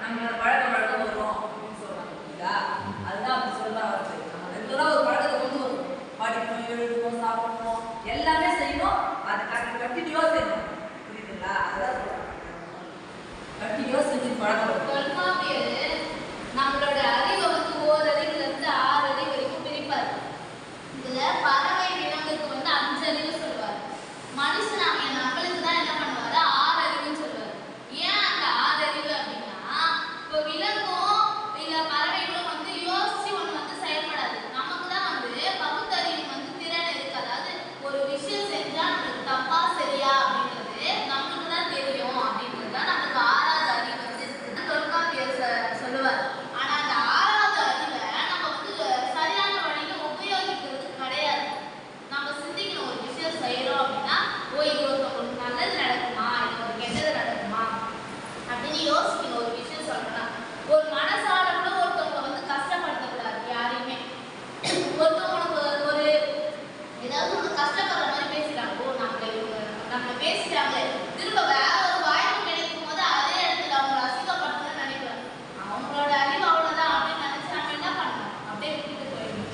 நம்மளோட பழக்க வழக்கம் வரும் அப்படின்னு சொல்றாங்க இல்லையா? அதுதான் அப்படி சொல்றா வருது. நம்ம ரெகுலரா ஒரு பழக்கத்தை கொண்டு வரணும். படிக்கணும், எழுதணும், சாப்பிடணும், எல்லாமே செய்யணும். அது கண்டினியூவா செய்யணும். புரியுதுங்களா? அதுதான் சொல்றாங்க. கண்டினியூவா செஞ்சு பழக்கம். தொல்காப்பியர் நம்மளோட அறிவை வந்து ஓரறிவுல இருந்து 6 அறிவு வரைக்கும் பிரிப்பார். இதுல பறவை விலங்குக்கு வந்து 5 அறிவு சொல்லுவார். மனுஷனாகிய நம்மளுக்கு தான் என்ன பண்ணுவாரு 6 அறிவுன்னு சொல்லுவார். ஏன் அந்த 6 அறிவு அப்படின்னா, இப்போ விலங்கும் இல்ல பறவைகளும் வந்து யோசிச்சு ஒண்ணு வந்து செயல்படாது. நமக்கு தான் வந்து பகுத்தறிவு வந்து திறன் இருக்கு. அதாவது ஒரு விஷயம் செஞ்சா நமக்கு தப்பா சரியா அப்படின்றது நமக்கு தான் தெரியும் அப்படின்றது தான் நமக்கு 6வது அறிவு வந்து தொல்காப்பியர் சொல்லுவார். ஆனா அந்த 6வது அறிவை நம்ம வந்து சரியான வழியில உபயோகிக்கிறது கிடையாது. நம்ம சிந்திக்கணும், ஒரு விஷயம் செய்யறோம் அப்படின்னா, ஓ இது ஒருத்தவங்களுக்கு நல்லது நடக்குமா, இது ஒரு கெட்டது நடக்குமா அப்படின்னு யோசிக்கணும். ஒரு விஷயம் சொல்லணும்னா ஒரு மனசால கூட ஒருத்தவங்களை வந்து கஷ்டப்படுத்தக்கூடாது யாரையுமே. ஒருத்தவங்களுக்கு ஒரு ஏதாவது ஒரு கஷ்டப்படுற மாதிரி பேசுறாங்க, ஓ நம்மளை பேசிட்டாங்களே, திரும்ப வேற ஒரு வாய்ப்பு கிடைக்கும் போது அதே இடத்துல அவங்க அசிங்கப்படுத்தணும்னு நினைக்கிறாங்க. அவங்களோட அறிவு அவ்வளவுதான் அப்படின்னு நினைச்சு நம்ம என்ன பண்ணலாம், அப்படியே விட்டுட்டு போயிடணும்.